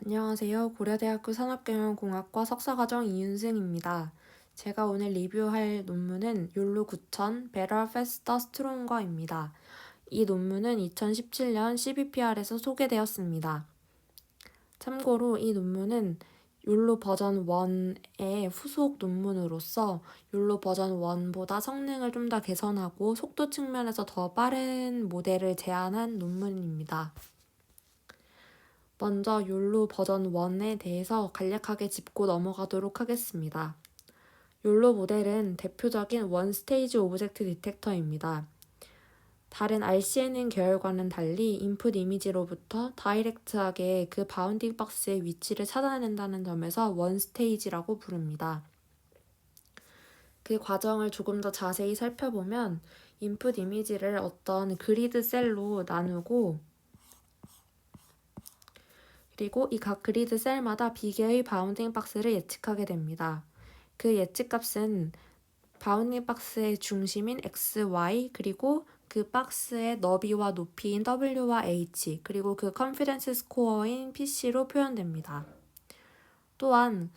안녕하세요. 고려대학교 산업경영공학과 석사과정 이윤승입니다. 제가 오늘 리뷰할 논문은 욜로 9000 Better, Faster, Stronger 입니다. 이 논문은 2017년 CBPR에서 소개되었습니다. 참고로 이 논문은 욜로 버전 1의 후속 논문으로서 욜로 버전 1보다 성능을 좀 더 개선하고 속도 측면에서 더 빠른 모델을 제안한 논문입니다. 먼저 욜로 버전 1에 대해서 간략하게 짚고 넘어가도록 하겠습니다. 욜로 모델은 대표적인 원 스테이지 오브젝트 디텍터입니다. 다른 RCNN 계열과는 달리 인풋 이미지로부터 다이렉트하게 그 바운딩 박스의 위치를 찾아낸다는 점에서 원 스테이지라고 부릅니다. 그 과정을 조금 더 자세히 살펴보면 인풋 이미지를 어떤 그리드 셀로 나누고 그리고 이 각 그리드 셀마다 비계의 바운딩 박스를 예측하게 됩니다. 그 예측값은 바운딩 박스의 중심인 x, y, 그리고 그 박스의 너비와 높이인 w와 h, 그리고 그 컨피던스 스코어인 pc로 표현됩니다. 또한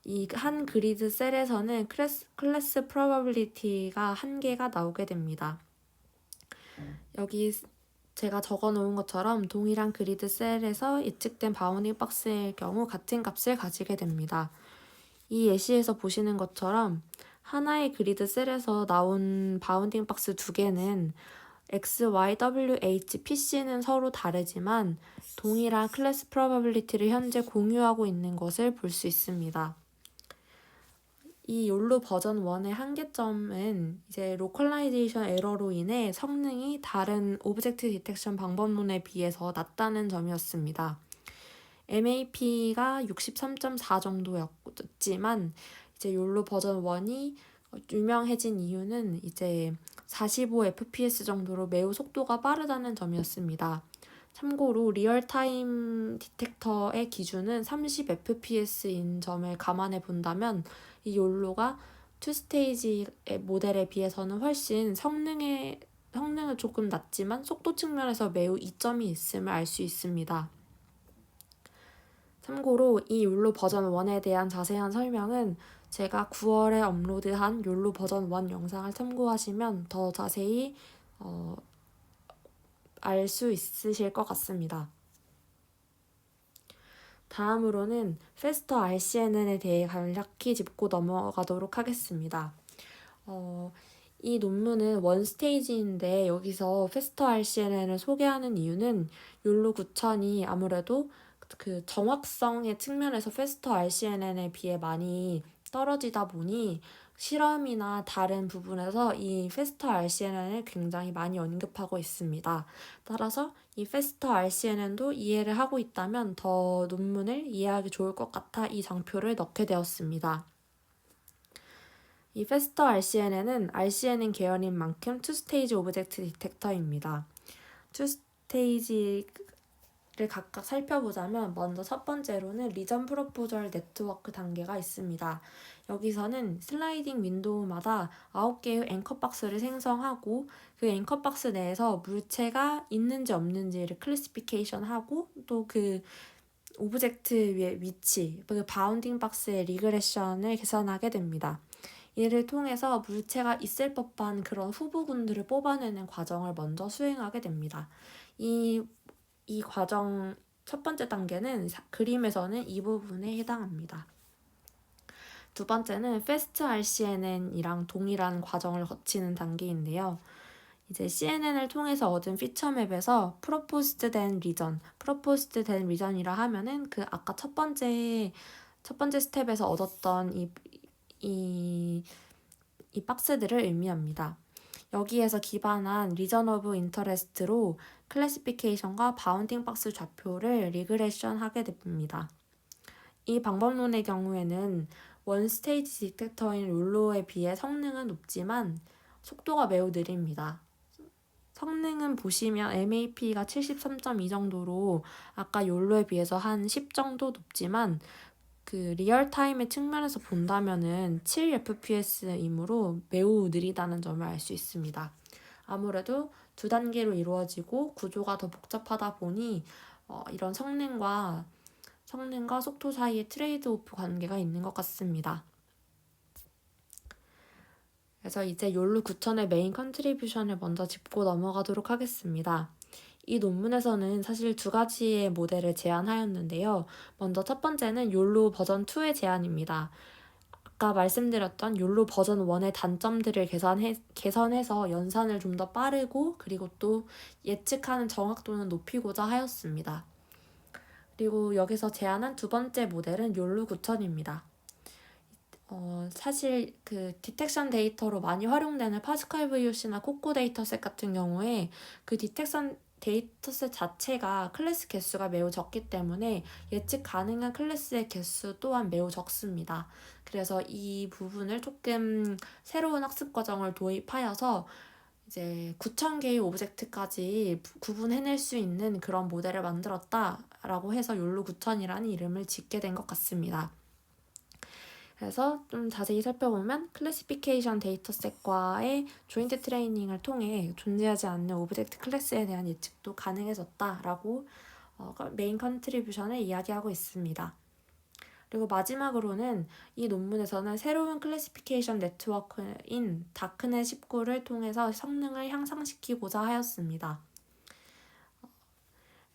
이 한 그리드 셀에서는 클래스 프로버빌리티가 한 개가 나오게 됩니다. 여기 제가 적어놓은 것처럼 동일한 그리드 셀에서 예측된 바운딩 박스의 경우 같은 값을 가지게 됩니다. 이 예시에서 보시는 것처럼 하나의 그리드 셀에서 나온 바운딩 박스 두 개는 X, Y, W, H, PC는 서로 다르지만 동일한 클래스 프로버빌리티를 현재 공유하고 있는 것을 볼 수 있습니다. 이 욜로 버전 1의 한계점은 이제 로컬라이제이션 에러로 인해 성능이 다른 오브젝트 디텍션 방법론에 비해서 낮다는 점이었습니다. MAP가 63.4 정도였지만 이제 욜로 버전 1이 유명해진 이유는 이제 45fps 정도로 매우 속도가 빠르다는 점이었습니다. 참고로 리얼타임 디텍터의 기준은 30fps인 점을 감안해 본다면 이 욜로가 투스테이지 모델에 비해서는 훨씬 성능은 조금 낮지만 속도 측면에서 매우 이점이 있음을 알 수 있습니다. 참고로 이 욜로 버전 1에 대한 자세한 설명은 제가 9월에 업로드한 욜로 버전 1 영상을 참고하시면 더 자세히 알 수 있으실 것 같습니다. 다음으로는 Faster RCNN에 대해 간략히 짚고 넘어가도록 하겠습니다. 이 논문은 원 스테이지인데 여기서 Faster RCNN을 소개하는 이유는 욜로 9000이 아무래도 그 정확성의 측면에서 Faster RCNN에 비해 많이 떨어지다 보니 실험이나 다른 부분에서 이 Faster RCNN을 굉장히 많이 언급하고 있습니다. 따라서 이 Faster RCNN도 이해를 하고 있다면 더 논문을 이해하기 좋을 것 같아 이 장표를 넣게 되었습니다. 이 Faster RCNN은 RCNN 계열인 만큼 투스테이지 오브젝트 디텍터입니다. 투스테이지를 각각 살펴보자면 먼저 첫 번째로는 리전 프로포절 네트워크 단계가 있습니다. 여기서는 슬라이딩 윈도우마다 9개의 앵커 박스를 생성하고 그 앵커 박스 내에서 물체가 있는지 없는지를 클래시피케이션하고 또 그 오브젝트의 위치, 그 바운딩 박스의 리그레션을 계산하게 됩니다. 이를 통해서 물체가 있을 법한 그런 후보군들을 뽑아내는 과정을 먼저 수행하게 됩니다. 이 과정 첫 번째 단계는 그림에서는 이 부분에 해당합니다. 두 번째는 Fast RCNN이랑 동일한 과정을 거치는 단계인데요. 이제 CNN을 통해서 얻은 피처맵에서 Proposed then Region, Proposed then Region이라 하면은 그 아까 첫 번째 스텝에서 얻었던 이 박스들을 의미합니다. 여기에서 기반한 리전 오브 인터레스트로 클래시피케이션과 바운딩 박스 좌표를 리그레션 하게 됩니다. 이 방법론의 경우에는 원 스테이지 디텍터인 욜로에 비해 성능은 높지만 속도가 매우 느립니다. 성능은 보시면 MAP가 73.2 정도로 아까 욜로에 비해서 한 10 정도 높지만 그 리얼타임의 측면에서 본다면은 7fps이므로 매우 느리다는 점을 알 수 있습니다. 아무래도 두 단계로 이루어지고 구조가 더 복잡하다 보니 이런 성능과 성능과 속도 사이에 트레이드 오프 관계가 있는 것 같습니다. 그래서 이제 욜루 9000의 메인 컨트리뷰션을 먼저 짚고 넘어가도록 하겠습니다. 이 논문에서는 사실 두 가지의 모델을 제안하였는데요. 먼저 첫 번째는 욜루 버전 2의 제안입니다. 아까 말씀드렸던 욜루 버전 1의 단점들을 개선해서 연산을 좀 더 빠르고 그리고 또 예측하는 정확도는 높이고자 하였습니다. 그리고 여기서 제안한 두 번째 모델은 욜루 9000입니다. 사실 그 디텍션 데이터로 많이 활용되는 파스칼 VOC나 코코 데이터셋 같은 경우에 그 디텍션 데이터셋 자체가 클래스 개수가 매우 적기 때문에 예측 가능한 클래스의 개수 또한 매우 적습니다. 그래서 이 부분을 조금 새로운 학습 과정을 도입하여서 이제 9,000개의 오브젝트까지 구분해낼 수 있는 그런 모델을 만들었다라고 해서 욜루 9000이라는 이름을 짓게 된 것 같습니다. 그래서 좀 자세히 살펴보면 클래시피케이션 데이터셋과의 조인트 트레이닝을 통해 존재하지 않는 오브젝트 클래스에 대한 예측도 가능해졌다라고 메인 컨트리뷰션을 이야기하고 있습니다. 그리고 마지막으로는 이 논문에서는 새로운 클래시피케이션 네트워크인 다크넷 19를 통해서 성능을 향상시키고자 하였습니다.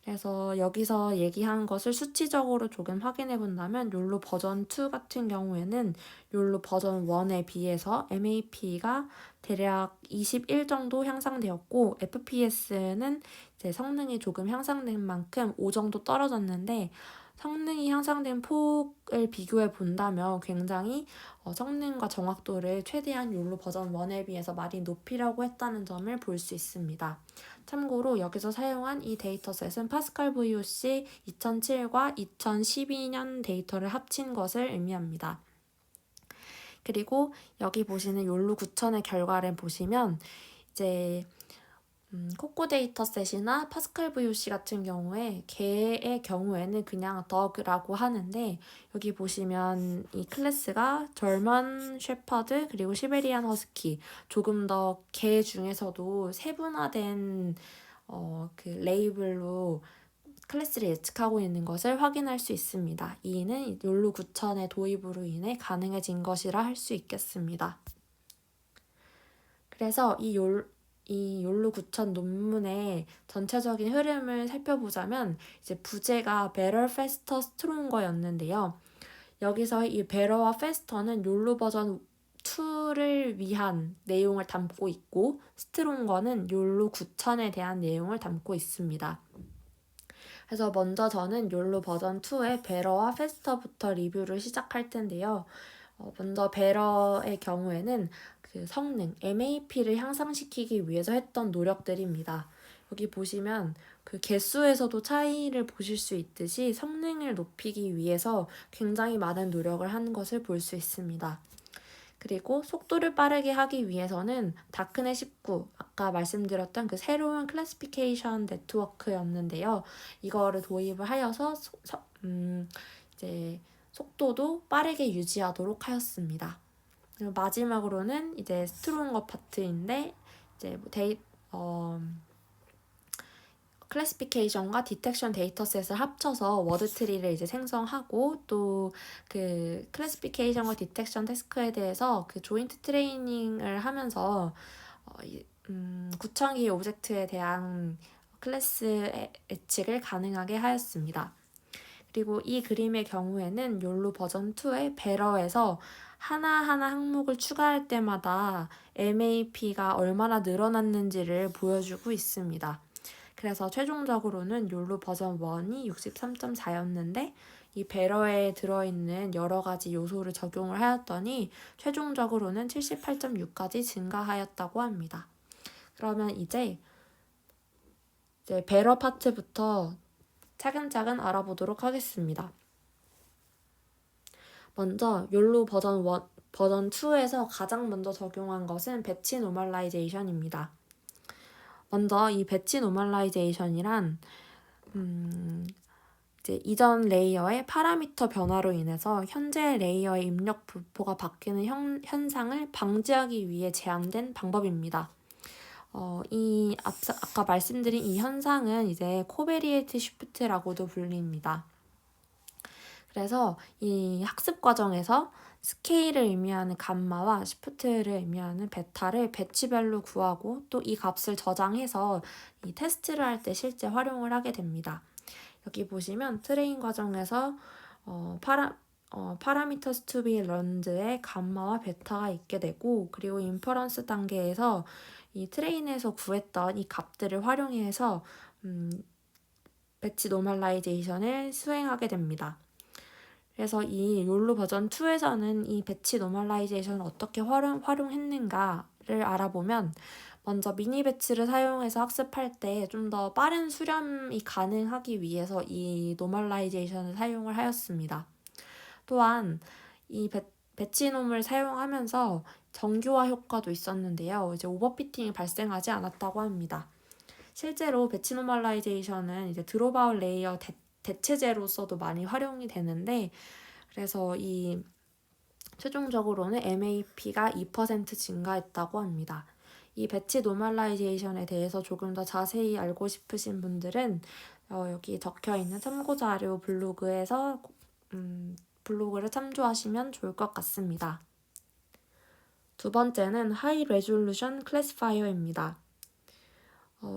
그래서 여기서 얘기한 것을 수치적으로 조금 확인해 본다면 욜루 버전 2 같은 경우에는 욜루 버전 1에 비해서 MAP가 대략 21 정도 향상되었고 FPS는 이제 성능이 조금 향상된 만큼 5 정도 떨어졌는데 성능이 향상된 폭을 비교해 본다면 굉장히 성능과 정확도를 최대한 욜루 버전 1에 비해서 많이 높이려고 했다는 점을 볼 수 있습니다. 참고로 여기서 사용한 이 데이터셋은 파스칼 VOC 2007과 2012년 데이터를 합친 것을 의미합니다. 그리고 여기 보시는 욜루 9000의 결과를 보시면 이제 코코 데이터셋이나 파스칼 VOC 같은 경우에 개의 경우에는 그냥 덕이라고 하는데 여기 보시면 이 클래스가 절먼 셰퍼드 그리고 시베리안 허스키 조금 더 개 중에서도 세분화된 그 레이블로 클래스를 예측하고 있는 것을 확인할 수 있습니다. 이는 욜루 9000의 도입으로 인해 가능해진 것이라 할 수 있겠습니다. 그래서 이 욜루 9000 논문의 전체적인 흐름을 살펴보자면 이제 부제가 better, faster, stronger 였는데요. 여기서 이 better와 faster는 욜루 버전 2를 위한 내용을 담고 있고 stronger는 욜루 9000에 대한 내용을 담고 있습니다. 그래서 먼저 저는 욜루 버전 2의 better와 faster부터 리뷰를 시작할 텐데요. 먼저 better의 경우에는 그 성능, MAP를 향상시키기 위해서 했던 노력들입니다. 여기 보시면 그 개수에서도 차이를 보실 수 있듯이 성능을 높이기 위해서 굉장히 많은 노력을 한 것을 볼 수 있습니다. 그리고 속도를 빠르게 하기 위해서는 다크넷 19, 아까 말씀드렸던 그 새로운 클래시피케이션 네트워크였는데요. 이거를 도입을 하여서 이제 속도도 빠르게 유지하도록 하였습니다. 그리고 마지막으로는 이제 스트롱거 파트인데 이제 클래시피케이션과 디텍션 데이터셋을 합쳐서 워드트리를 이제 생성하고 또 그 클래시피케이션과 디텍션 태스크에 대해서 그 조인트 트레이닝을 하면서 9,000개의 오브젝트에 대한 클래스 예측을 가능하게 하였습니다. 그리고 이 그림의 경우에는 욜루 버전 2의 베러에서 하나하나 항목을 추가할 때마다 MAP가 얼마나 늘어났는지를 보여주고 있습니다. 그래서 최종적으로는 욜루 버전 1이 63.4였는데 이 베러에 들어있는 여러 가지 요소를 적용을 하였더니 최종적으로는 78.6까지 증가하였다고 합니다. 그러면 이제 베러 파트부터 차근차근 알아보도록 하겠습니다. 먼저 욜루 버전 2에서 가장 먼저 적용한 것은 배치 노멀라이제이션입니다. 먼저 이 배치 노멀라이제이션이란 이제 이전 레이어의 파라미터 변화로 인해서 현재 레이어의 입력 분포가 바뀌는 현상을 방지하기 위해 제안된 방법입니다. 아까 말씀드린 이 현상은 이제 코베리에이트 시프트라고도 불립니다. 그래서 이 학습 과정에서 스케일을 의미하는 감마와 시프트를 의미하는 베타를 배치별로 구하고 또 이 값을 저장해서 이 테스트를 할 때 실제 활용을 하게 됩니다. 여기 보시면 트레인 과정에서 parameters to be learned의 감마와 베타가 있게 되고, 그리고 인퍼런스 단계에서 이 트레인에서 구했던 이 값들을 활용해서 배치 노멀라이제이션을 수행하게 됩니다. 그래서 이 욜로 버전 2에서는 이 배치 노멀라이제이션을 어떻게 활용했는가를 알아보면, 먼저 미니 배치를 사용해서 학습할 때 좀 더 빠른 수렴이 가능하기 위해서 이 노멀라이제이션을 사용을 하였습니다. 또한 이 배치놈을 사용하면서 정교화 효과도 있었는데요. 이제 오버피팅이 발생하지 않았다고 합니다. 실제로 배치 노멀라이제이션은 이제 드롭아웃 레이어 대체제로서도 많이 활용이 되는데, 그래서 이 최종적으로는 MAP가 2% 증가했다고 합니다. 이 배치 노멀라이제이션에 대해서 조금 더 자세히 알고 싶으신 분들은 여기 적혀있는 참고자료 블로그를 참조하시면 좋을 것 같습니다. 두 번째는 하이 레졸루션 클래시파이어입니다.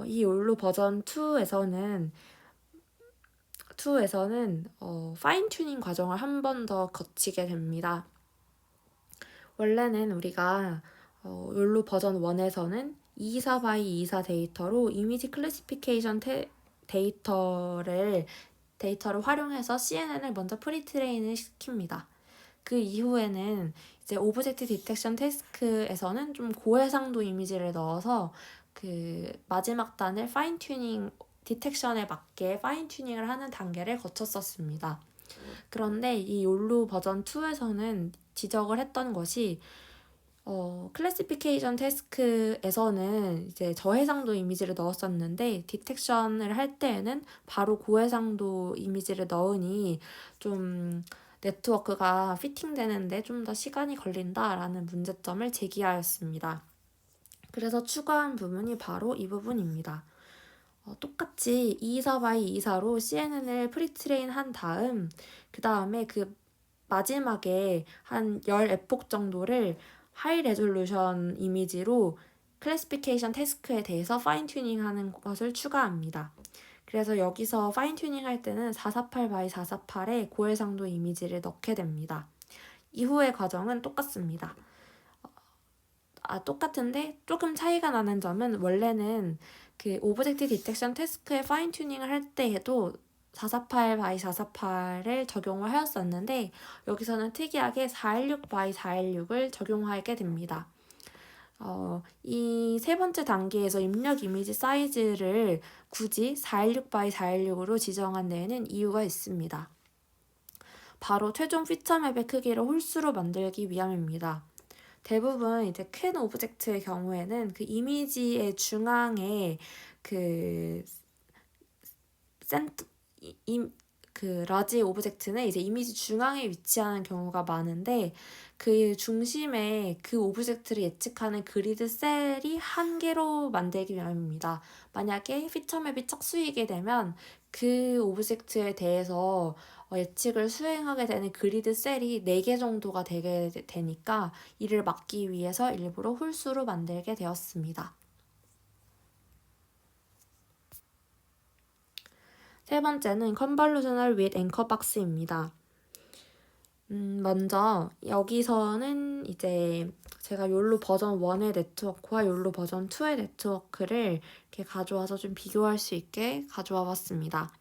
이 욜로 버전 2에서는 파인 튜닝 과정을 한 번 더 거치게 됩니다. 원래는 우리가 욜로 버전 1에서는 224 by 224 데이터로 이미지 클래시피케이션 데이터를 활용해서 CNN을 먼저 프리트레인을 시킵니다. 그 이후에는 이제 오브젝트 디텍션 태스크에서는 좀 고해상도 이미지를 넣어서 그 마지막 단을 파인 튜닝 디텍션에 맞게 파인 튜닝을 하는 단계를 거쳤었습니다. 그런데 이 욜로 버전 2에서는 지적을 했던 것이 클래시피케이션 태스크에서는 이제 저해상도 이미지를 넣었었는데 디텍션을 할 때에는 바로 고해상도 이미지를 넣으니 좀 네트워크가 피팅되는데 좀 더 시간이 걸린다라는 문제점을 제기하였습니다. 그래서 추가한 부분이 바로 이 부분입니다. 똑같이 224 by 224로 CNN을 프리트레인 한 다음 그 다음에 그 마지막에 한 10에폭 정도를 하이 레졸루션 이미지로 클래시피케이션 태스크에 대해서 파인 튜닝하는 것을 추가합니다. 그래서 여기서 파인 튜닝 할 때는 448 by 448의 고해상도 이미지를 넣게 됩니다. 이후의 과정은 똑같습니다. 똑같은데 조금 차이가 나는 점은, 원래는 그 오브젝트 디텍션 태스크의 파인 튜닝을 할 때에도 448 by 448을 적용을 하였었는데, 여기서는 특이하게 416 by 416을 적용하게 됩니다. 이 세 번째 단계에서 입력 이미지 사이즈를 굳이 416 by 416으로 지정한 데에는 이유가 있습니다. 바로 최종 피처맵의 크기를 홀수로 만들기 위함입니다. 대부분 이제 큰 오브젝트의 경우에는 그 이미지의 중앙에 그 라지 오브젝트는 이제 이미지 중앙에 위치하는 경우가 많은데, 그 중심에 그 오브젝트를 예측하는 그리드 셀이 한 개로 만들기 위함입니다. 만약에 피처맵이 착수이게 되면 그 오브젝트에 대해서 예측을 수행하게 되는 그리드 셀이 4개 정도가 되게 되니까 이를 막기 위해서 일부러 홀수로 만들게 되었습니다. 세 번째는 컨볼루셔널 with 앵커 박스입니다. 먼저 여기서는 이제 제가 욜로 버전 1의 네트워크와 욜로 버전 2의 네트워크를 이렇게 가져와서 좀 비교할 수 있게 가져와 봤습니다.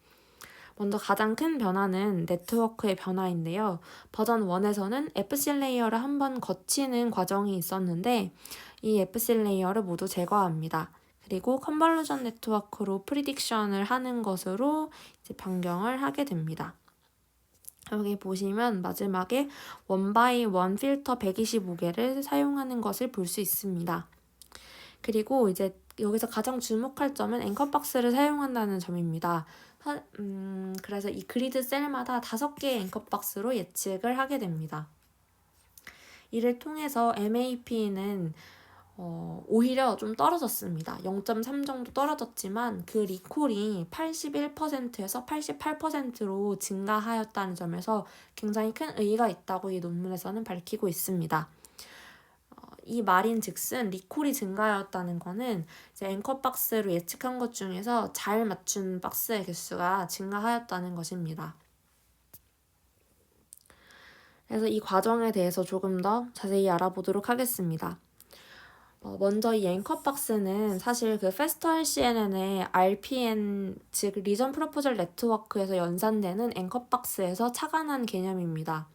먼저 가장 큰 변화는 네트워크의 변화인데요. 버전 1에서는 FC 레이어를 한번 거치는 과정이 있었는데, 이 FC 레이어를 모두 제거합니다. 그리고 컨볼루션 네트워크로 프리딕션을 하는 것으로 이제 변경을 하게 됩니다. 여기 보시면 마지막에 1x1 필터 125개를 사용하는 것을 볼 수 있습니다. 그리고 이제 여기서 가장 주목할 점은 앵커박스를 사용한다는 점입니다. 그래서 이 그리드 셀마다 5개의 앵커박스로 예측을 하게 됩니다. 이를 통해서 MAP는 오히려 좀 떨어졌습니다. 0.3 정도 떨어졌지만 그 리콜이 81%에서 88%로 증가하였다는 점에서 굉장히 큰 의의가 있다고 이 논문에서는 밝히고 있습니다. 이 말인즉슨 리콜이 증가하였다는 거는 이제 앵커 박스로 예측한 것 중에서 잘 맞춘 박스의 개수가 증가하였다는 것입니다. 그래서 이 과정에 대해서 조금 더 자세히 알아보도록 하겠습니다. 먼저 이 앵커 박스는 사실 그 페스터 RCNN의 RPN, 즉 리전 프로포절 네트워크에서 연산되는 앵커 박스에서 착안한 개념입니다.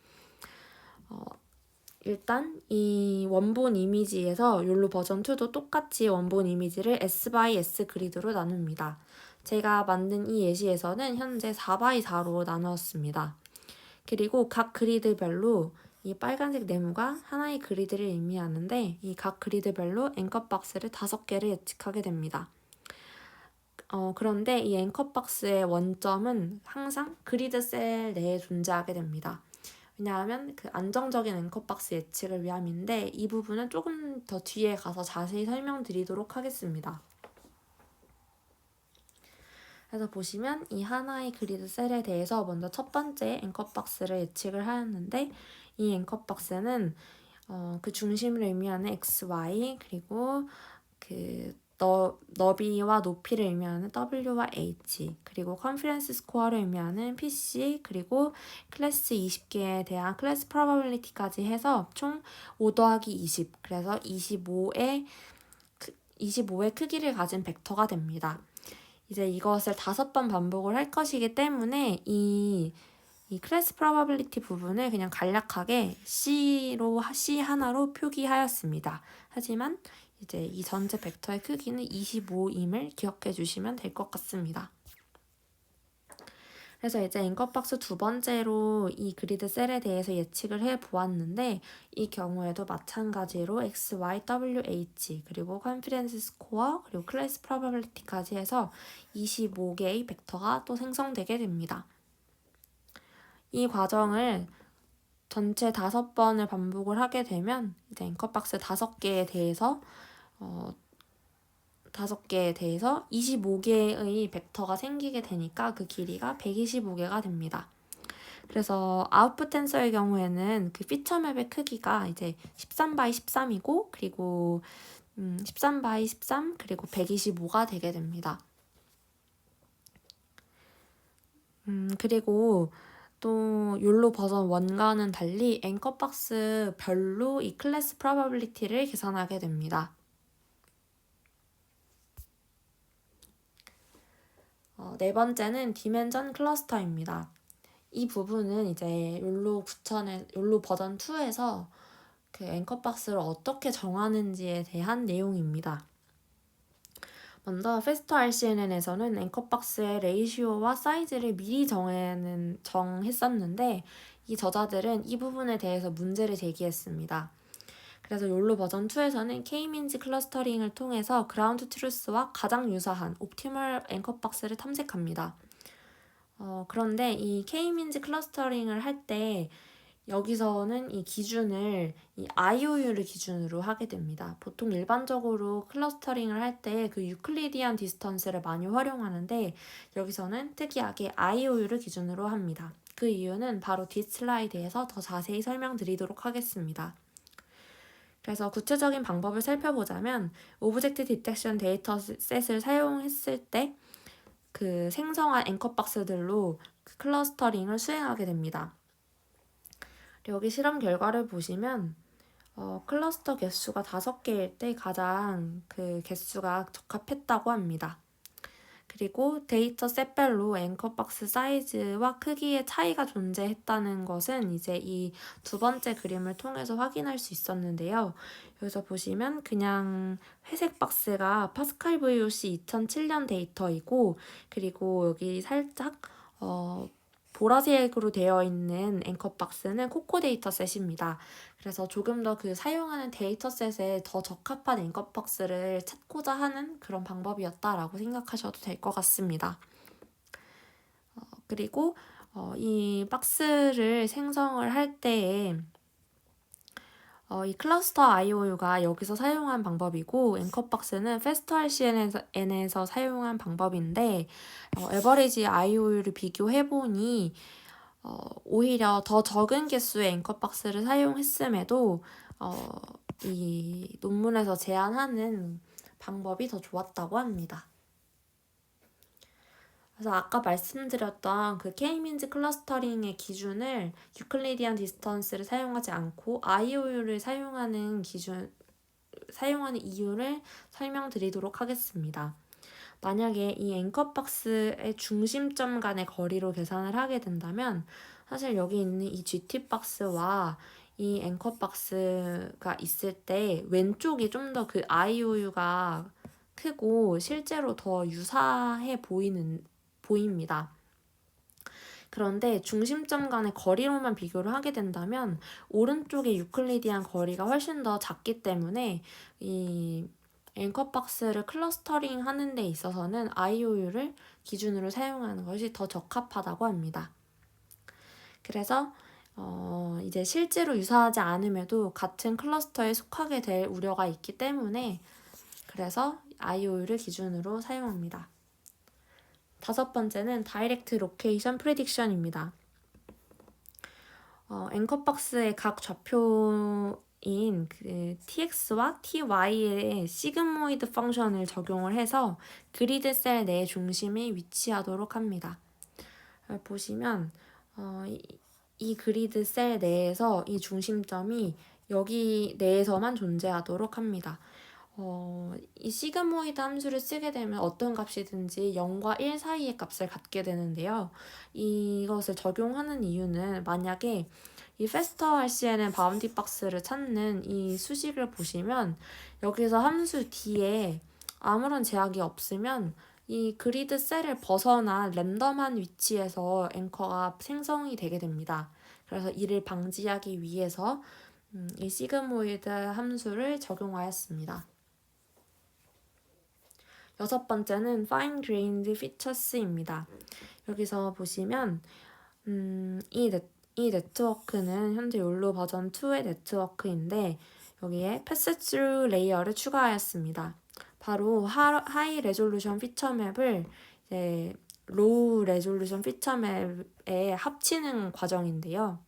일단 이 원본 이미지에서 욜로 버전 2도 똑같이 원본 이미지를 S/S 그리드로 나눕니다. 제가 만든 이 예시에서는 현재 4x4로 나누었습니다. 그리고 각 그리드별로 이 빨간색 네모가 하나의 그리드를 의미하는데 이 각 그리드별로 앵커 박스를 5개를 예측하게 됩니다. 그런데 이 앵커 박스의 원점은 항상 그리드 셀 내에 존재하게 됩니다. 왜냐하면 그 안정적인 앵커 박스 예측을 위함인데 이 부분은 조금 더 뒤에 가서 자세히 설명드리도록 하겠습니다. 그래서 보시면 이 하나의 그리드 셀에 대해서 먼저 첫 번째 앵커 박스를 예측을 하였는데 이 앵커 박스는 그 중심을 의미하는 XY 그리고 그 너비와 높이를 의미하는 W와 H 그리고 컨피던스 스코어를 의미하는 PC 그리고 클래스 20개에 대한 클래스 프로바빌리티까지 해서 총 5 더하기 20 그래서 25의 크기를 가진 벡터가 됩니다. 이제 이것을 5번 반복을 할 것이기 때문에 이 클래스 프로바빌리티 부분을 그냥 간략하게 C 하나로 표기하였습니다. 하지만 이제 이 전체 벡터의 크기는 25임을 기억해 주시면 될 것 같습니다. 그래서 이제 앵커 박스 두 번째로 이 그리드 셀에 대해서 예측을 해 보았는데 이 경우에도 마찬가지로 X, Y, W, H 그리고 컨피던스 스코어 그리고 클래스 프로바빌리티까지 해서 25개의 벡터가 또 생성되게 됩니다. 이 과정을 전체 5번을 반복을 하게 되면 이제 앵커 박스 5개에 대해서 25개의 벡터가 생기게 되니까 그 길이가 125개가 됩니다. 그래서 아웃풋 텐서의 경우에는 그 피처맵의 크기가 이제 13x13이고 그리고 13x13 그리고 125가 되게 됩니다. 그리고 또 욜로 버전 1과는 달리 앵커 박스 별로 이 클래스 프로바빌리티를 계산하게 됩니다. 네 번째는 디멘전 클러스터입니다. 이 부분은 이제 욜로 버전 2에서 그 앵커 박스를 어떻게 정하는지에 대한 내용입니다. 먼저 페스터 RCNN에서는 앵커 박스의 레이시오와 사이즈를 미리 정했었는데 이 저자들은 이 부분에 대해서 문제를 제기했습니다. 그래서 욜로 버전 2에서는 K-민즈 클러스터링을 통해서 그라운드 트루스와 가장 유사한 옵티멀 앵커 박스를 탐색합니다. 그런데 이 K-민즈 클러스터링을 할 때 여기서는 이 기준을 이 IOU를 기준으로 하게 됩니다. 보통 일반적으로 클러스터링을 할 때 그 유클리디안 디스턴스를 많이 활용하는데 여기서는 특이하게 IOU를 기준으로 합니다. 그 이유는 바로 뒷 슬라이드에서 더 자세히 설명드리도록 하겠습니다. 그래서 구체적인 방법을 살펴보자면 오브젝트 디텍션 데이터셋을 사용했을 때 그 생성한 앵커 박스들로 그 클러스터링을 수행하게 됩니다. 여기 실험 결과를 보시면 클러스터 개수가 5개일 때 가장 그 개수가 적합했다고 합니다. 그리고 데이터 셋별로 앵커 박스 사이즈와 크기의 차이가 존재했다는 것은 이제 이 두 번째 그림을 통해서 확인할 수 있었는데요. 여기서 보시면 그냥 회색 박스가 파스칼 VOC 2007년 데이터이고 그리고 여기 살짝 보라색으로 되어 있는 앵커 박스는 코코 데이터셋입니다. 그래서 조금 더 그 사용하는 데이터셋에 더 적합한 앵커 박스를 찾고자 하는 그런 방법이었다라고 생각하셔도 될 것 같습니다. 그리고 이 박스를 생성을 할 때에 이 클러스터 IOU가 여기서 사용한 방법이고 앵커박스는 FastRCN에서 사용한 방법인데 에버리지 IOU를 비교해보니 오히려 더 적은 개수의 앵커박스를 사용했음에도 이 논문에서 제안하는 방법이 더 좋았다고 합니다. 그래서 아까 말씀드렸던 그 K-민즈 클러스터링의 기준을 유클리디안 디스턴스를 사용하지 않고 IOU를 사용하는 이유를 설명드리도록 하겠습니다. 만약에 이 앵커박스의 중심점 간의 거리로 계산을 하게 된다면 사실 여기 있는 이 GT박스와 이 앵커박스가 있을 때 왼쪽이 좀 더 그 IOU가 크고 실제로 더 유사해 보입니다. 그런데 중심점 간의 거리로만 비교를 하게 된다면 오른쪽의 유클리디안 거리가 훨씬 더 작기 때문에 이 앵커박스를 클러스터링 하는 데 있어서는 IOU를 기준으로 사용하는 것이 더 적합하다고 합니다. 그래서 이제 실제로 유사하지 않음에도 같은 클러스터에 속하게 될 우려가 있기 때문에 그래서 IOU를 기준으로 사용합니다. 다섯 번째는 다이렉트 로케이션 프레딕션입니다. 앵커박스의 각 좌표인 그 tx와 ty의 시그모이드 펑션을 적용을 해서 그리드 셀 내 중심이 위치하도록 합니다. 보시면 이 그리드 셀 내에서 이 중심점이 여기 내에서만 존재하도록 합니다. 이 시그모이드 함수를 쓰게 되면 어떤 값이든지 0과 1 사이의 값을 갖게 되는데요. 이것을 적용하는 이유는 만약에 이 페스터 RCNN 바운디 박스를 찾는 이 수식을 보시면 여기서 함수 D에 아무런 제약이 없으면 이 그리드 셀을 벗어난 랜덤한 위치에서 앵커가 생성이 되게 됩니다. 그래서 이를 방지하기 위해서 이 시그모이드 함수를 적용하였습니다. 여섯 번째는 Fine Grained Features입니다. 여기서 보시면 이 네트워크는 현재 욜로 버전 2의 네트워크인데 여기에 패스트루 레이어를 추가하였습니다. 바로 하이 레졸루션 피처맵을 이제 로우 레졸루션 피처맵에 합치는 과정인데요.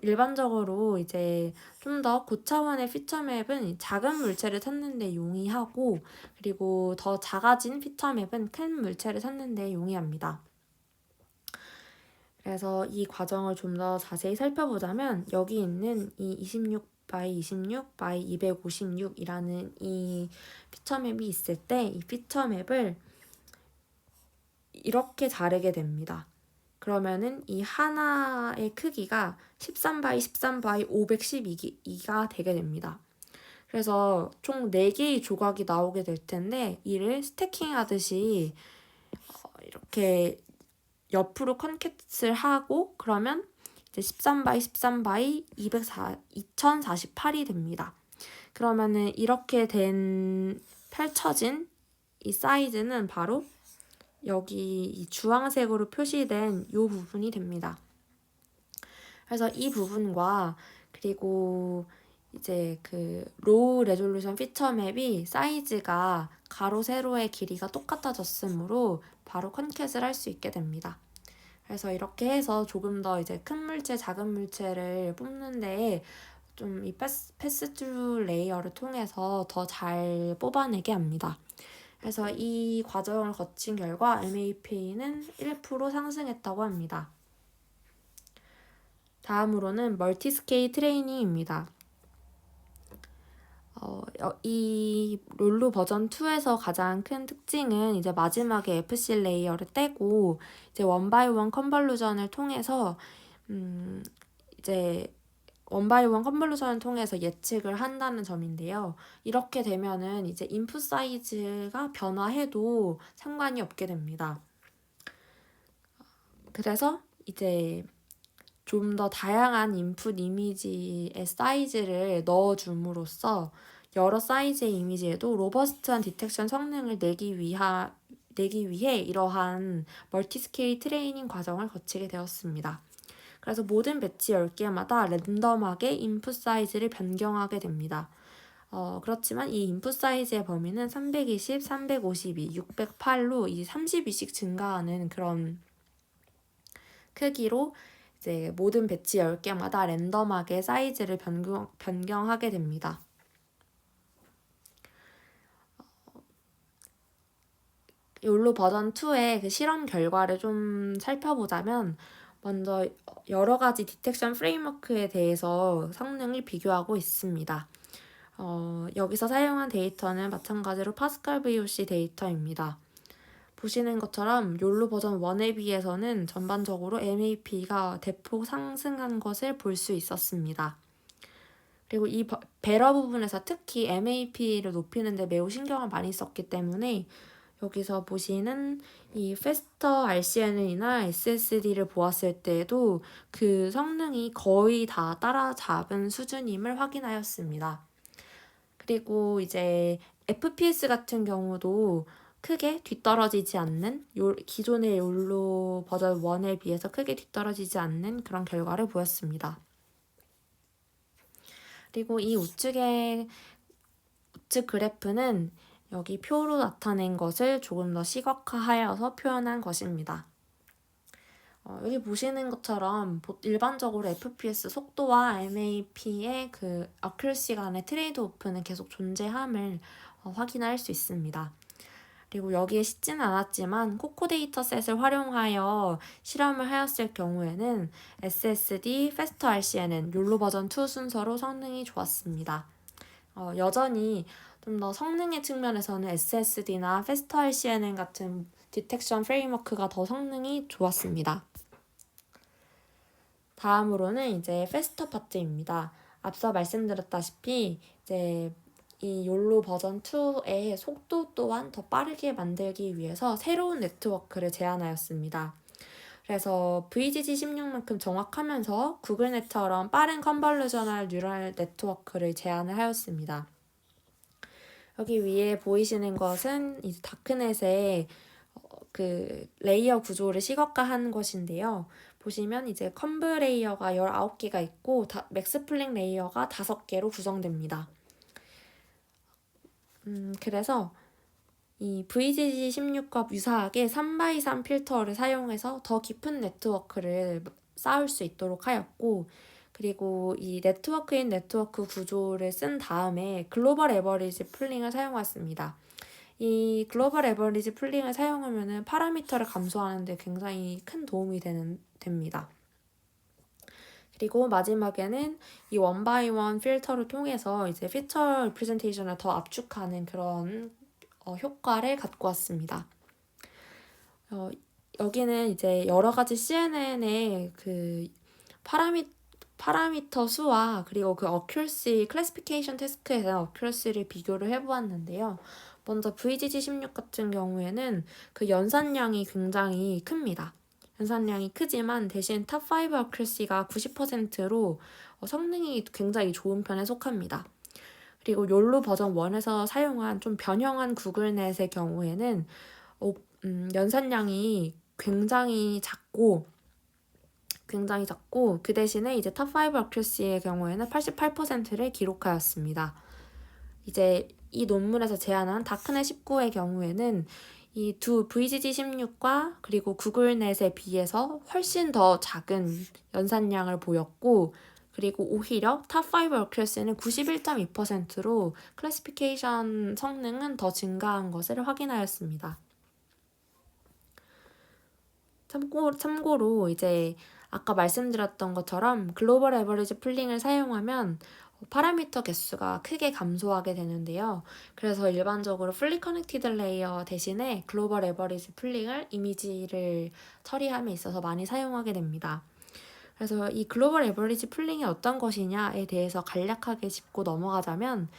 일반적으로 이제 좀 더 고차원의 피처맵은 작은 물체를 찾는 데 용이하고 그리고 더 작아진 피처맵은 큰 물체를 찾는 데 용이합니다. 그래서 이 과정을 좀 더 자세히 살펴보자면 여기 있는 이 26 by 26 by 256이라는 이 피처맵이 있을 때 이 피처맵을 이렇게 자르게 됩니다. 그러면은 이 하나의 크기가 13 by 13 by 512가 되게 됩니다. 그래서 총 4개의 조각이 나오게 될 텐데 이를 스태킹 하듯이 이렇게 옆으로 컨캣을 하고 그러면 이제 13 by 13 by 2048이 됩니다. 그러면은 이렇게 펼쳐진 이 사이즈는 바로 여기 이 주황색으로 표시된 이 부분이 됩니다. 그래서 이 부분과 그리고 이제 그 로우 레졸루션 피처 맵이 사이즈가 가로 세로의 길이가 똑같아졌으므로 바로 컨캣을 할 수 있게 됩니다. 그래서 이렇게 해서 조금 더 이제 큰 물체, 작은 물체를 뽑는데 좀 이 패스트루 레이어를 통해서 더 잘 뽑아내게 합니다. 그래서 이 과정을 거친 결과 MAP는 1% 상승했다고 합니다. 다음으로는 멀티스케일 트레이닝입니다. 이 롤루 버전 2에서 가장 큰 특징은 이제 마지막에 FC 레이어를 떼고 이제 원바이원 컨볼루션을 통해서 이제 원바이원 컨볼루션을 통해서 예측을 한다는 점인데요. 이렇게 되면은 이제 인풋 사이즈가 변화해도 상관이 없게 됩니다. 그래서 이제 좀 더 다양한 인풋 이미지의 사이즈를 넣어줌으로써 여러 사이즈의 이미지에도 로버스트한 디텍션 성능을 내기 위해 이러한 멀티스케일 트레이닝 과정을 거치게 되었습니다. 그래서 모든 배치 10개마다 랜덤하게 인풋 사이즈를 변경하게 됩니다. 그렇지만 이 인풋 사이즈의 범위는 320, 352, 608로 이 32씩 증가하는 그런 크기로 이제 모든 배치 10개마다 랜덤하게 사이즈를 변경하게 됩니다. 욜로 버전 2의 그 실험 결과를 좀 살펴보자면 먼저 여러 가지 디텍션 프레임워크에 대해서 성능을 비교하고 있습니다. 여기서 사용한 데이터는 마찬가지로 파스칼 VOC 데이터입니다. 보시는 것처럼 욜로 버전 1에 비해서는 전반적으로 MAP가 대폭 상승한 것을 볼 수 있었습니다. 그리고 이 배러 부분에서 특히 MAP를 높이는 데 매우 신경을 많이 썼기 때문에 여기서 보시는 이 페스터 RCN이나 SSD를 보았을 때에도 그 성능이 거의 다 따라잡은 수준임을 확인하였습니다. 그리고 이제 FPS 같은 경우도 크게 뒤떨어지지 않는 기존의 욜로 버전 1에 비해서 크게 뒤떨어지지 않는 그런 결과를 보였습니다. 그리고 이 우측 그래프는 여기 표로 나타낸 것을 조금 더 시각화하여서 표현한 것입니다. 여기 보시는 것처럼 일반적으로 FPS 속도와 MAP의 그 어큐러시 간의 트레이드 오프는 계속 존재함을 확인할 수 있습니다. 그리고 여기에 싣지는 않았지만 코코 데이터셋을 활용하여 실험을 하였을 경우에는 SSD, Faster RCN은 욜로 버전 2 순서로 성능이 좋았습니다. 여전히 좀 더 성능의 측면에서는 SSD나 Faster RCN 같은 디텍션 프레임워크가 더 성능이 좋았습니다. 다음으로는 이제 Faster 파트입니다. 앞서 말씀드렸다시피 이제 이 욜로 버전 2의 속도 또한 더 빠르게 만들기 위해서 새로운 네트워크를 제안하였습니다. 그래서 VGG16만큼 정확하면서 구글넷처럼 빠른 컨볼루셔널 뉴럴 네트워크를 제안을 하였습니다. 여기 위에 보이시는 것은 이 다크넷의 그 레이어 구조를 시각화한 것인데요. 보시면 이제 컴브 레이어가 19개가 있고 맥스플링 레이어가 5개로 구성됩니다. 그래서 이 VGG16과 유사하게 3x3 필터를 사용해서 더 깊은 네트워크를 쌓을 수 있도록 하였고, 그리고 이 네트워크인 네트워크 구조를 쓴 다음에 글로벌 에버리지 풀링을 사용했습니다. 이 글로벌 에버리지 풀링을 사용하면 파라미터를 감소하는 데 굉장히 큰 도움이 됩니다. 그리고 마지막에는 이 원바이원 필터를 통해서 이제 피처 리프레젠테이션을 더 압축하는 그런 효과를 갖고 왔습니다. 여기는 이제 여러 가지 CNN의 그 파라미터 수와 그리고 그 어큐러시 클래시피케이션 태스크에 대한 어큐러시를 비교를 해보았는데요. 먼저 VGG16 같은 경우에는 그 연산량이 굉장히 큽니다. 연산량이 크지만 대신 탑5 어큐러시가 90%로 성능이 굉장히 좋은 편에 속합니다. 그리고 욜로 버전 1에서 사용한 좀 변형한 구글넷의 경우에는 연산량이 굉장히 작고 그 대신에 이제 탑5 어큐러시의 경우에는 88%를 기록하였습니다. 이제 이 논문에서 제안한 다크넷 19의 경우에는 이 두 VGG16과 그리고 구글넷에 비해서 훨씬 더 작은 연산량을 보였고, 그리고 오히려 탑5 어큐러시는 91.2%로 클래시피케이션 성능은 더 증가한 것을 확인하였습니다. 참고로 이제 아까 말씀드렸던 것처럼 글로벌 에버리지 풀링을 사용하면 파라미터 개수가 크게 감소하게 되는데요. 그래서 일반적으로 풀리 커넥티드 레이어 대신에 글로벌 에버리지 풀링을 이미지를 처리함에 있어서 많이 사용하게 됩니다. 그래서 이 글로벌 에버리지 풀링이 어떤 것이냐에 대해서 간략하게 짚고 넘어가자면,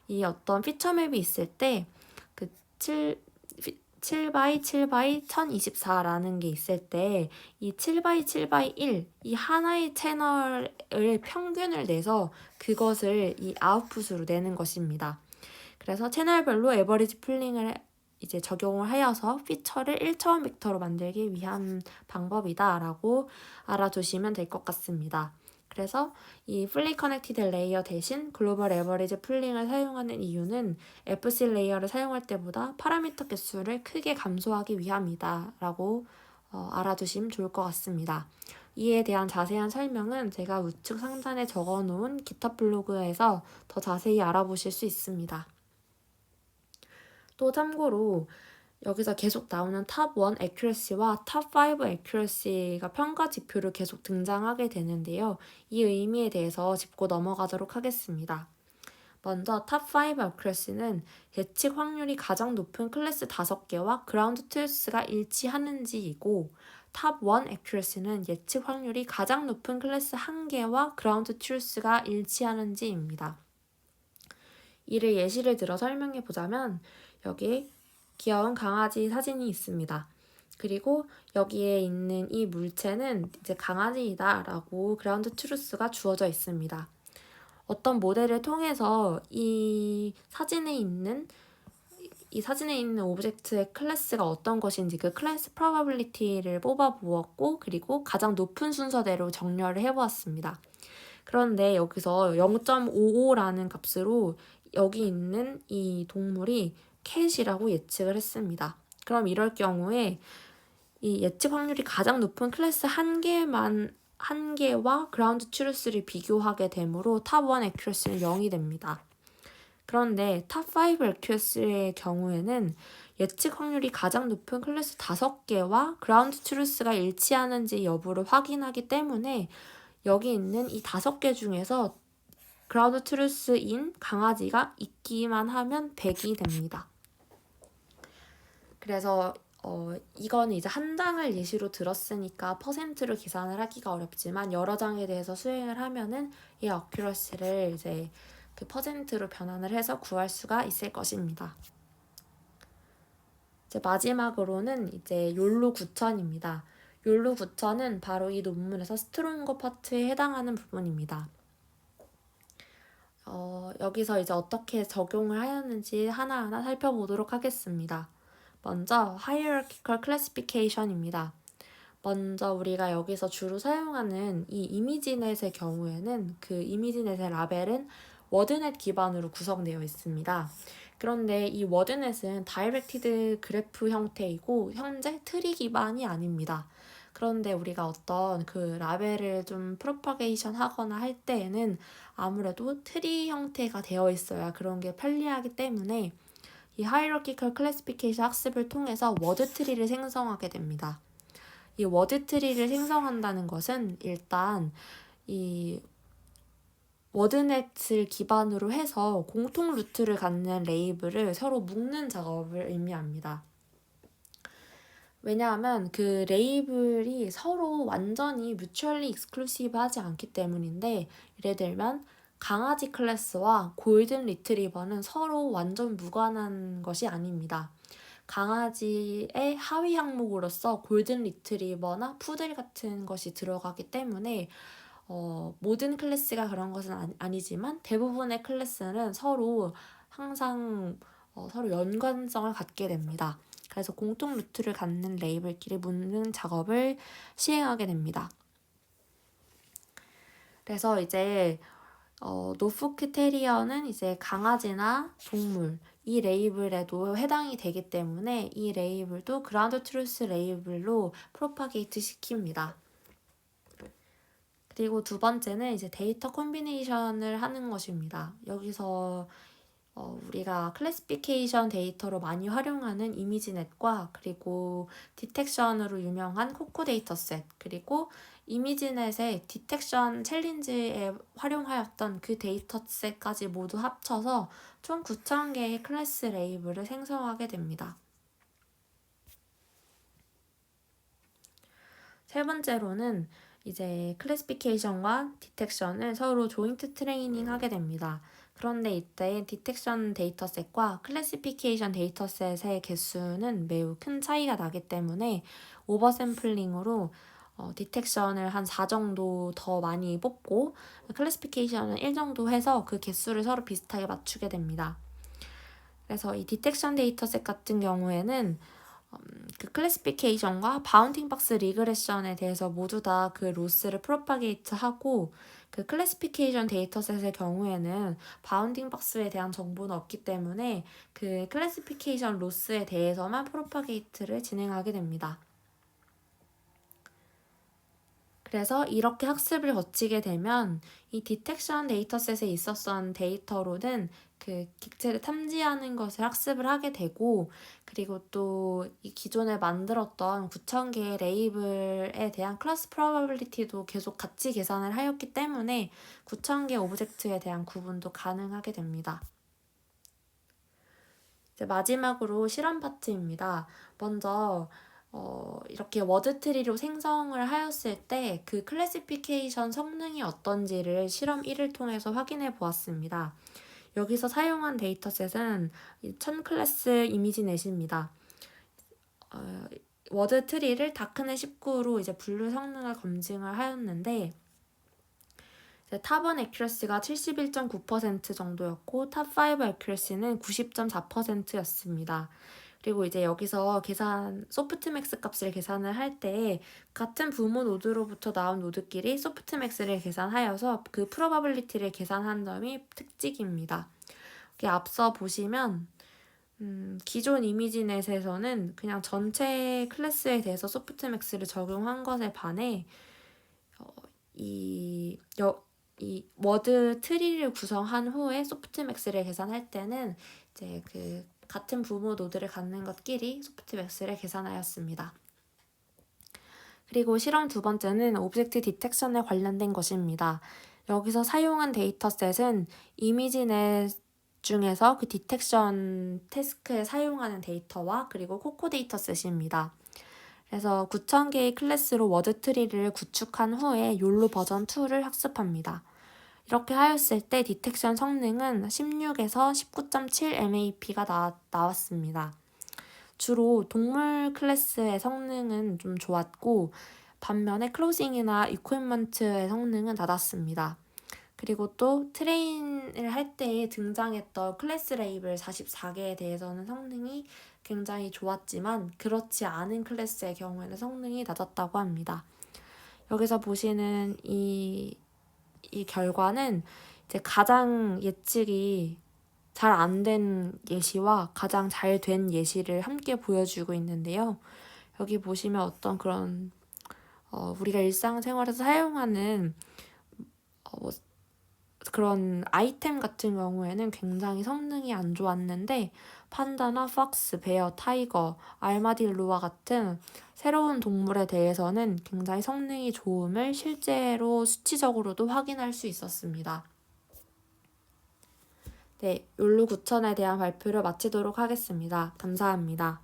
이 어떤 피처맵이 있을 때 그 7x7x 1024라는 게 있을 때 이 7x7x1 이 하나의 채널을 평균을 내서 그것을 이 아웃풋으로 내는 것입니다. 그래서 채널별로 에버리지 풀링을 이제 적용을 하여서 피처를 1차원 벡터로 만들기 위한 방법이다라고 알아두시면 될 것 같습니다. 그래서 이 fully connected 레이어 대신 글로벌 에버리지 풀링을 사용하는 이유는 FC 레이어를 사용할 때보다 파라미터 개수를 크게 감소하기 위함이다라고 알아두시면 좋을 것 같습니다. 이에 대한 자세한 설명은 제가 우측 상단에 적어놓은 GitHub 블로그에서 더 자세히 알아보실 수 있습니다. 또 참고로 여기서 계속 나오는 탑1 accuracy와 탑5 accuracy가 평가 지표로 계속 등장하게 되는데요. 이 의미에 대해서 짚고 넘어가도록 하겠습니다. 먼저 탑5 accuracy는 예측 확률이 가장 높은 클래스 5개와 그라운드 트루스가 일치하는지이고 탑1 accuracy는 예측 확률이 가장 높은 클래스 1개와 그라운드 트루스가 일치하는지입니다. 이를 예시를 들어 설명해 보자면 여기 귀여운 강아지 사진이 있습니다. 그리고 여기에 있는 이 물체는 이제 강아지이다 라고 그라운드 트루스가 주어져 있습니다. 어떤 모델을 통해서 이 사진에 있는 오브젝트의 클래스가 어떤 것인지 그 클래스 프로바빌리티를 뽑아 보았고 그리고 가장 높은 순서대로 정렬을 해보았습니다. 그런데 여기서 0.55라는 값으로 여기 있는 이 동물이 캣이라고 예측을 했습니다. 그럼 이럴 경우에 이 예측 확률이 가장 높은 클래스 한 개와 그라운드 트루스를 비교하게 되므로 탑1 accuracy는 0이 됩니다. 그런데 탑5 accuracy의 경우에는 예측 확률이 가장 높은 클래스 5개와 그라운드 트루스가 일치하는지 여부를 확인하기 때문에 여기 있는 이 5개 중에서 그라운드 트루스인 강아지가 있기만 하면 100이 됩니다. 그래서 이거는 이제 한 장을 예시로 들었으니까 퍼센트로 계산을 하기가 어렵지만 여러 장에 대해서 수행을 하면은 이 어큐러시를 이제 그 퍼센트로 변환을 해서 구할 수가 있을 것입니다. 이제 마지막으로는 이제 욜로 9000입니다. 욜로 9000은 바로 이 논문에서 스트롱거 파트에 해당하는 부분입니다. 여기서 이제 어떻게 적용을 하였는지 하나하나 살펴보도록 하겠습니다. 먼저 hierarchical classification입니다. 먼저 우리가 여기서 주로 사용하는 이 이미지넷의 경우에는 그 이미지넷의 라벨은 워드넷 기반으로 구성되어 있습니다. 그런데 이 워드넷은 다이렉티드 그래프 형태이고 현재 트리 기반이 아닙니다. 그런데 우리가 어떤 그 라벨을 좀 프로파게이션 하거나 할 때에는 아무래도 트리 형태가 되어 있어야 그런 게 편리하기 때문에 이 hierarchical classification 학습을 통해서 워드 트리를 생성하게 됩니다. 이 워드 트리를 생성한다는 것은 일단 이 워드넷을 기반으로 해서 공통 루트를 갖는 레이블을 서로 묶는 작업을 의미합니다. 왜냐하면 그 레이블이 서로 완전히 mutually exclusive 하지 않기 때문인데 예를 들면 강아지 클래스와 골든 리트리버는 서로 완전 무관한 것이 아닙니다. 강아지의 하위 항목으로서 골든 리트리버나 푸들 같은 것이 들어가기 때문에 모든 클래스가 그런 것은 아니지만 대부분의 클래스는 서로 항상 서로 연관성을 갖게 됩니다. 그래서 공통 루트를 갖는 레이블끼리 묶는 작업을 시행하게 됩니다. 그래서 이제 노포크 테리어는 이제 강아지나 동물 이 레이블에도 해당이 되기 때문에 이 레이블도 그라운드 트루스 레이블로 프로파게이트 시킵니다. 그리고 두 번째는 이제 데이터 콤비네이션을 하는 것입니다. 여기서 우리가 클래시피케이션 데이터로 많이 활용하는 이미지넷과 그리고 디텍션으로 유명한 코코 데이터셋 그리고 이미지넷의 디텍션 챌린지에 활용하였던 그 데이터셋까지 모두 합쳐서 총 9,000개의 클래스 레이블을 생성하게 됩니다. 세 번째로는 이제 클래시피케이션과 디텍션을 서로 조인트 트레이닝 하게 됩니다. 그런데 이때 디텍션 데이터셋과 클래시피케이션 데이터셋의 개수는 매우 큰 차이가 나기 때문에 오버샘플링으로 디텍션을 한 4 정도 더 많이 뽑고 클래시피케이션은 1 정도 해서 그 개수를 서로 비슷하게 맞추게 됩니다. 그래서 이 디텍션 데이터셋 같은 경우에는 그 클래시피케이션과 바운딩 박스 리그레션에 대해서 모두 다 그 로스를 프로파게이트 하고, 그 클래시피케이션 데이터셋의 경우에는 바운딩 박스에 대한 정보는 없기 때문에 그 클래시피케이션 로스에 대해서만 프로파게이트를 진행하게 됩니다. 그래서 이렇게 학습을 거치게 되면 이 디텍션 데이터셋에 있었던 데이터로는 그 객체를 탐지하는 것을 학습을 하게 되고, 그리고 또 이 기존에 만들었던 9,000개의 레이블에 대한 클래스 프로바빌리티도 계속 같이 계산을 하였기 때문에 9,000개 오브젝트에 대한 구분도 가능하게 됩니다. 이제 마지막으로 실험 파트입니다. 먼저 이렇게 워드트리로 생성을 하였을 때 그 클래시피케이션 성능이 어떤지를 실험 1을 통해서 확인해 보았습니다. 여기서 사용한 데이터셋은 1000클래스 이미지넷입니다. 워드트리를 다크넷 19로 이제 분류 성능을 검증을 하였는데, 탑1 애큐러시가 71.9% 정도였고 탑5 애큐러시는 90.4%였습니다. 그리고 이제 여기서 소프트맥스 값을 계산을 할 때 같은 부모 노드로부터 나온 노드끼리 소프트맥스를 계산하여서 그 프로바빌리티를 계산한 점이 특징입니다. 앞서 보시면 기존 이미지넷에서는 그냥 전체 클래스에 대해서 소프트맥스를 적용한 것에 반해 이 워드 트리를 구성한 후에 소프트맥스를 계산할 때는 이제 그 같은 부모 노드를 갖는 것끼리 소프트맥스를 계산하였습니다. 그리고 실험 두 번째는 오브젝트 디텍션에 관련된 것입니다. 여기서 사용한 데이터셋은 이미지넷 중에서 그 디텍션 태스크에 사용하는 데이터와 그리고 코코 데이터셋입니다. 그래서 9,000개의 클래스로 워드트리를 구축한 후에 욜로 버전 2를 학습합니다. 이렇게 하였을 때 디텍션 성능은 16에서 19.7 MAP가 나왔습니다. 주로 동물 클래스의 성능은 좀 좋았고, 반면에 클로징이나 이퀴먼트의 성능은 낮았습니다. 그리고 또 트레인을 할 때 등장했던 클래스 레이블 44개에 대해서는 성능이 굉장히 좋았지만 그렇지 않은 클래스의 경우에는 성능이 낮았다고 합니다. 여기서 보시는 이 결과는 이제 가장 예측이 잘 안 된 예시와 가장 잘 된 예시를 함께 보여주고 있는데요. 여기 보시면 어떤 그런 우리가 일상생활에서 사용하는 그런 아이템 같은 경우에는 굉장히 성능이 안 좋았는데, 판다나 팍스, 베어, 타이거, 알마딜로와 같은 새로운 동물에 대해서는 굉장히 성능이 좋음을 실제로 수치적으로도 확인할 수 있었습니다. 네, 욜로 9000에 대한 발표를 마치도록 하겠습니다. 감사합니다.